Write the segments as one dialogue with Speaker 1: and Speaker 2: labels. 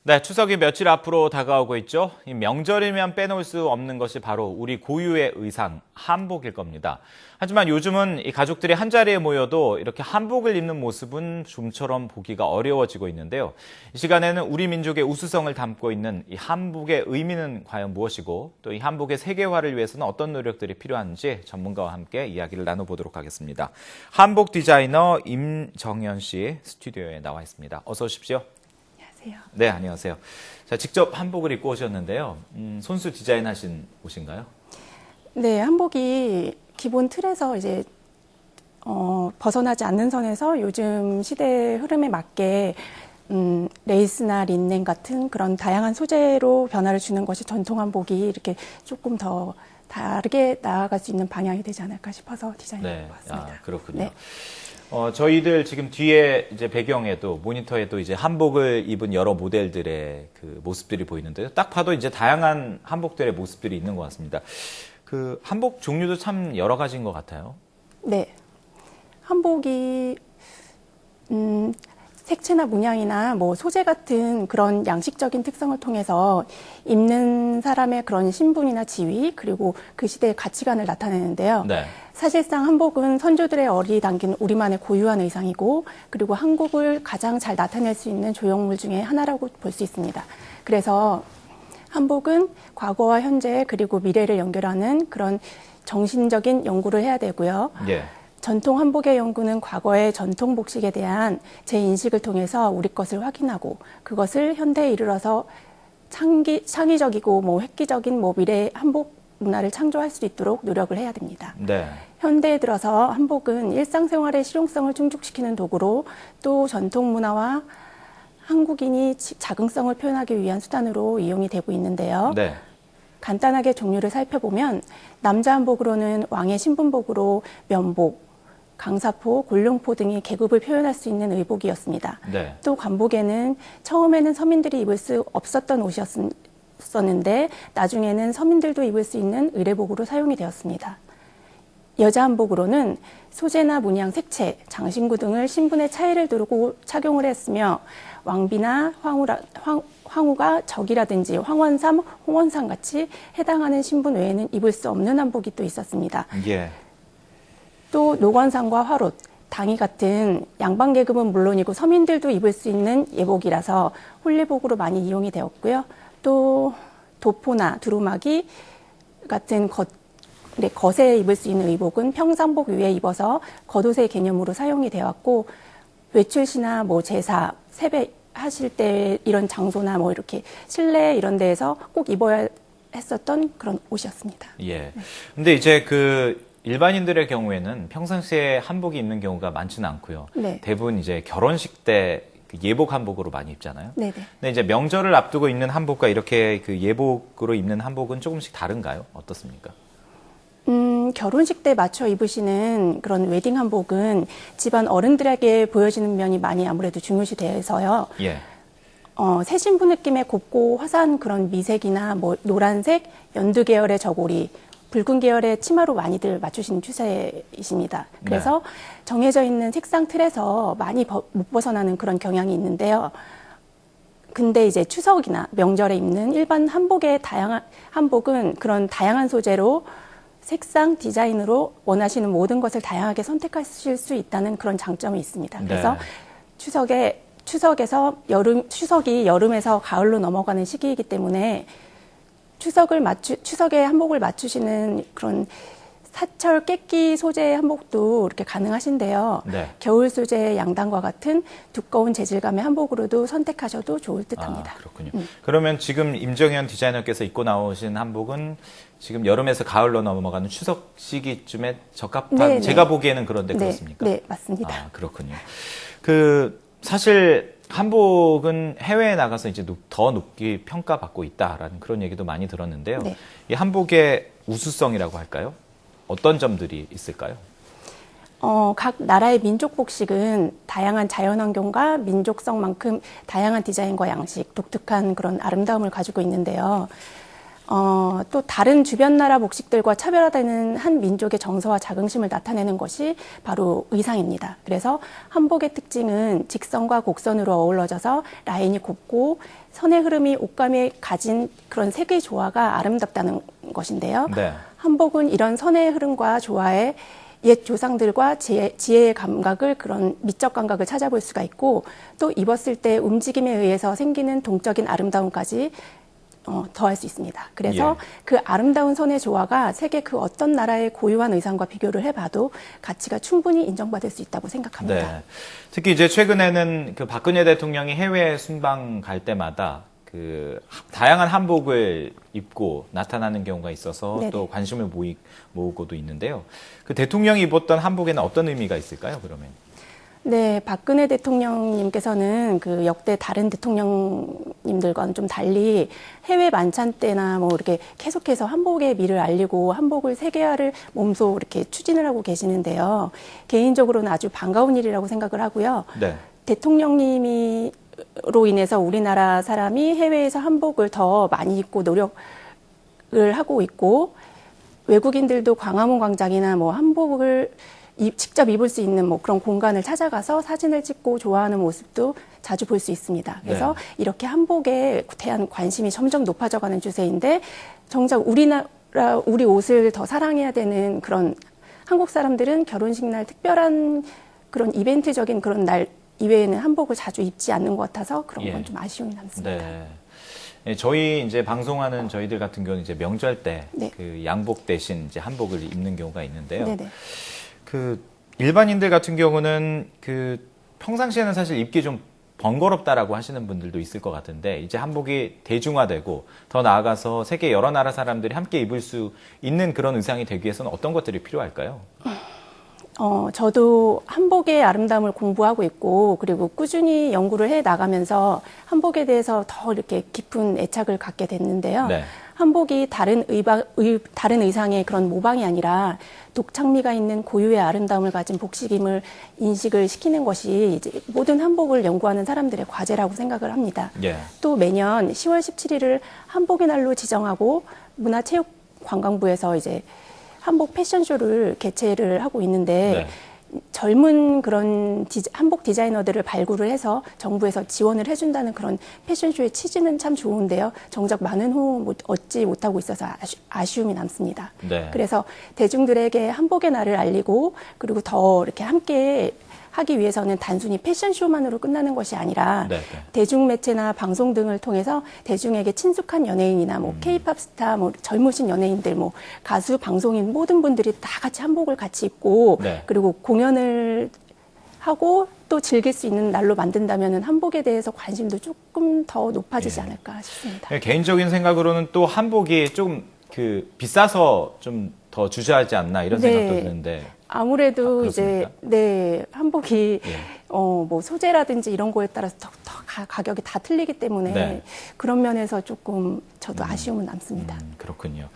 Speaker 1: 네, 추석이 며칠 앞으로 다가오고 있죠. 이 명절이면 빼놓을 수 없는 것이 바로 우리 고유의 의상, 한복일 겁니다. 하지만 요즘은 이 가족들이 한자리에 모여도 이렇게 한복을 입는 모습은 좀처럼 보기가 어려워지고 있는데요. 이 시간에는 우리 민족의 우수성을 담고 있는 이 한복의 의미는 과연 무엇이고 또 이 한복의 세계화를 위해서는 어떤 노력들이 필요한지 전문가와 함께 이야기를 나눠보도록 하겠습니다. 한복 디자이너 임정연 씨 스튜디오에 나와 있습니다. 어서 오십시오. 네, 안녕하세요. 자, 직접 한복을 입고 오셨는데요. 손수 디자인하신 옷인가요?
Speaker 2: 네, 한복이 기본 틀에서 이제 벗어나지 않는 선에서 요즘 시대 흐름에 맞게 레이스나 린넨 같은 그런 다양한 소재로 변화를 주는 것이 전통 한복이 이렇게 조금 더 다르게 나아갈 수 있는 방향이 되지 않을까 싶어서 디자인해 봤습니다.
Speaker 1: 아, 그렇군요.
Speaker 2: 네.
Speaker 1: 저희들 지금 뒤에 이제 배경에도 모니터에도 이제 한복을 입은 여러 모델들의 그 모습들이 보이는데요. 딱 봐도 이제 다양한 한복들의 모습들이 있는 것 같습니다. 그 한복 종류도 참 여러 가지인 것 같아요.
Speaker 2: 네. 한복이 색채나 문양이나 뭐 소재 같은 그런 양식적인 특성을 통해서 입는 사람의 그런 신분이나 지위 그리고 그 시대의 가치관을 나타내는데요.
Speaker 1: 네.
Speaker 2: 사실상 한복은 선조들의 어리 담긴 우리만의 고유한 의상이고 그리고 한국을 가장 잘 나타낼 수 있는 조형물 중에 하나라고 볼 수 있습니다. 그래서 한복은 과거와 현재 그리고 미래를 연결하는 그런 정신적인 연구를 해야 되고요.
Speaker 1: 예.
Speaker 2: 전통 한복의 연구는 과거의 전통 복식에 대한 제 인식을 통해서 우리 것을 확인하고 그것을 현대에 이르러서 창의적이고 뭐 획기적인 뭐 미래 한복 문화를 창조할 수 있도록 노력을 해야 됩니다.
Speaker 1: 네.
Speaker 2: 현대에 들어서 한복은 일상생활의 실용성을 충족시키는 도구로 또 전통 문화와 한국인이 자긍성을 표현하기 위한 수단으로 이용이 되고 있는데요.
Speaker 1: 네.
Speaker 2: 간단하게 종류를 살펴보면 남자 한복으로는 왕의 신분복으로 면복, 강사포, 골룡포 등이 계급을 표현할 수 있는 의복이었습니다.
Speaker 1: 네.
Speaker 2: 또 관복에는 처음에는 서민들이 입을 수 없었던 옷이었는데 나중에는 서민들도 입을 수 있는 의례복으로 사용이 되었습니다. 여자 한복으로는 소재나 문양, 색채, 장신구 등을 신분의 차이를 두고 착용을 했으며 왕비나 황후가 적이라든지 황원삼, 홍원상 같이 해당하는 신분 외에는 입을 수 없는 한복이 또 있었습니다.
Speaker 1: 예.
Speaker 2: 또 노건상과 화롯, 당이 같은 양반 계급은 물론이고 서민들도 입을 수 있는 예복이라서 홀리복으로 많이 이용이 되었고요. 또 도포나 두루마기 같은 겉에 입을 수 있는 의복은 평상복 위에 입어서 겉옷의 개념으로 사용이 되었고 외출시나 뭐 제사, 세배 하실 때 이런 장소나 뭐 이렇게 실내 이런 데에서 꼭 입어야 했었던 그런 옷이었습니다.
Speaker 1: 예. 네. 근데 이제 그 일반인들의 경우에는 평상시에 한복이 입는 경우가 많지는 않고요.
Speaker 2: 네.
Speaker 1: 대부분 이제 결혼식 때 그 예복 한복으로 많이 입잖아요.
Speaker 2: 네네.
Speaker 1: 근데 이제 명절을 앞두고 입는 한복과 이렇게 그 예복으로 입는 한복은 조금씩 다른가요? 어떻습니까?
Speaker 2: 결혼식 때 맞춰 입으시는 그런 웨딩 한복은 집안 어른들에게 보여지는 면이 많이 아무래도 중요시 돼서요.
Speaker 1: 예.
Speaker 2: 새 신부 느낌의 곱고 화사한 그런 미색이나 뭐 노란색, 연두 계열의 저고리, 붉은 계열의 치마로 많이들 맞추시는 추세이십니다. 그래서 네. 정해져 있는 색상 틀에서 많이 못 벗어나는 그런 경향이 있는데요. 근데 이제 추석이나 명절에 입는 일반 한복은 그런 다양한 소재로 색상, 디자인으로 원하시는 모든 것을 다양하게 선택하실 수 있다는 그런 장점이 있습니다.
Speaker 1: 네.
Speaker 2: 그래서 추석이 여름에서 가을로 넘어가는 시기이기 때문에 추석에 한복을 맞추시는 그런 사철 깨끼 소재의 한복도 이렇게 가능하신데요.
Speaker 1: 네.
Speaker 2: 겨울 소재의 양단과 같은 두꺼운 재질감의 한복으로도 선택하셔도 좋을 듯합니다.
Speaker 1: 아, 그렇군요. 그러면 지금 임정연 디자이너께서 입고 나오신 한복은 지금 여름에서 가을로 넘어가는 추석 시기쯤에 적합한
Speaker 2: 네네.
Speaker 1: 제가 보기에는 그런데 그렇습니까?
Speaker 2: 네, 맞습니다.
Speaker 1: 아, 그렇군요. 사실 한복은 해외에 나가서 이제 더 높게 평가받고 있다라는 그런 얘기도 많이 들었는데요.
Speaker 2: 네.
Speaker 1: 이 한복의 우수성이라고 할까요? 어떤 점들이 있을까요?
Speaker 2: 각 나라의 민족 복식은 다양한 자연환경과 민족성만큼 다양한 디자인과 양식, 독특한 그런 아름다움을 가지고 있는데요. 또 다른 주변 나라 복식들과 차별화되는 한 민족의 정서와 자긍심을 나타내는 것이 바로 의상입니다. 그래서 한복의 특징은 직선과 곡선으로 어우러져서 라인이 곱고 선의 흐름이 옷감에 가진 그런 색의 조화가 아름답다는 것인데요.
Speaker 1: 네.
Speaker 2: 한복은 이런 선의 흐름과 조화에 옛 조상들과 지혜의 감각을 그런 미적 감각을 찾아볼 수가 있고 또 입었을 때 움직임에 의해서 생기는 동적인 아름다움까지 더할 수 있습니다. 그래서
Speaker 1: 예.
Speaker 2: 그 아름다운 선의 조화가 세계 그 어떤 나라의 고유한 의상과 비교를 해봐도 가치가 충분히 인정받을 수 있다고 생각합니다.
Speaker 1: 네. 특히 이제 최근에는 그 박근혜 대통령이 해외 순방 갈 때마다 그 다양한 한복을 입고 나타나는 경우가 있어서
Speaker 2: 네네.
Speaker 1: 또 관심을 모으고도 있는데요. 그 대통령이 입었던 한복에는 어떤 의미가 있을까요, 그러면?
Speaker 2: 네, 박근혜 대통령님께서는 그 역대 다른 대통령님들과는 좀 달리 해외 만찬 때나 뭐 이렇게 계속해서 한복의 미를 알리고 한복을 세계화를 몸소 이렇게 추진을 하고 계시는데요. 개인적으로는 아주 반가운 일이라고 생각을 하고요.
Speaker 1: 네.
Speaker 2: 대통령님이 로 인해서 우리나라 사람이 해외에서 한복을 더 많이 입고 노력을 하고 있고 외국인들도 광화문 광장이나 뭐 한복을 직접 입을 수 있는 뭐 그런 공간을 찾아가서 사진을 찍고 좋아하는 모습도 자주 볼 수 있습니다. 그래서 이렇게 한복에 대한 관심이 점점 높아져가는 추세인데 정작 우리 옷을 더 사랑해야 되는 그런 한국 사람들은 결혼식 날 특별한 그런 이벤트적인 그런 날 이외에는 한복을 자주 입지 않는 것 같아서 그런 건 좀 아쉬움이 남습니다.
Speaker 1: 네. 네, 저희 이제 방송하는 저희들 같은 경우는 이제 명절 때 그 양복 대신 이제 한복을 입는 경우가 있는데요.
Speaker 2: 네네.
Speaker 1: 그 일반인들 같은 경우는 그 평상시에는 사실 입기 좀 번거롭다라고 하시는 분들도 있을 것 같은데 이제 한복이 대중화되고 더 나아가서 세계 여러 나라 사람들이 함께 입을 수 있는 그런 의상이 되기 위해서는 어떤 것들이 필요할까요?
Speaker 2: 저도 한복의 아름다움을 공부하고 있고, 그리고 꾸준히 연구를 해 나가면서 한복에 대해서 더 이렇게 깊은 애착을 갖게 됐는데요.
Speaker 1: 네.
Speaker 2: 한복이 다른 의상의 그런 모방이 아니라 독창미가 있는 고유의 아름다움을 가진 복식임을 인식을 시키는 것이 이제 모든 한복을 연구하는 사람들의 과제라고 생각을 합니다.
Speaker 1: 예.
Speaker 2: 또 매년 10월 17일을 한복의 날로 지정하고 문화체육관광부에서 이제 한복 패션쇼를 개최를 하고 있는데 젊은 그런 한복 디자이너들을 발굴을 해서 정부에서 지원을 해준다는 그런 패션쇼의 취지는 참 좋은데요. 정작 많은 호응 얻지 못하고 있어서 아쉬움이 남습니다.
Speaker 1: 네.
Speaker 2: 그래서 대중들에게 한복의 날을 알리고 그리고 더 이렇게 함께 하기 위해서는 단순히 패션쇼만으로 끝나는 것이 아니라 대중매체나 방송 등을 통해서 대중에게 친숙한 연예인이나 뭐 K-팝 스타, 뭐 젊으신 연예인들, 뭐 가수, 방송인 모든 분들이 다 같이 한복을 같이 입고 그리고 공연을 하고 또 즐길 수 있는 날로 만든다면 한복에 대해서 관심도 조금 더 높아지지 않을까 싶습니다.
Speaker 1: 네, 개인적인 생각으로는 또 한복이 좀 그 비싸서 좀 더 주저하지 않나 이런 생각도 드는데.
Speaker 2: 아무래도 이제 한복이 뭐 소재라든지 이런 거에 따라서 더 가격이 다 틀리기 때문에 그런 면에서 조금 저도 아쉬움은 남습니다.
Speaker 1: 그렇군요.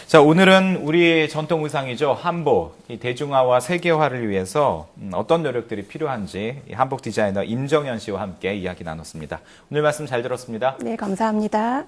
Speaker 1: 자, 오늘은 우리의 전통 의상이죠. 한복, 이 대중화와 세계화를 위해서 어떤 노력들이 필요한지 한복 디자이너 임정현 씨와 함께 이야기 나눴습니다. 오늘 말씀 잘 들었습니다.
Speaker 2: 네, 감사합니다.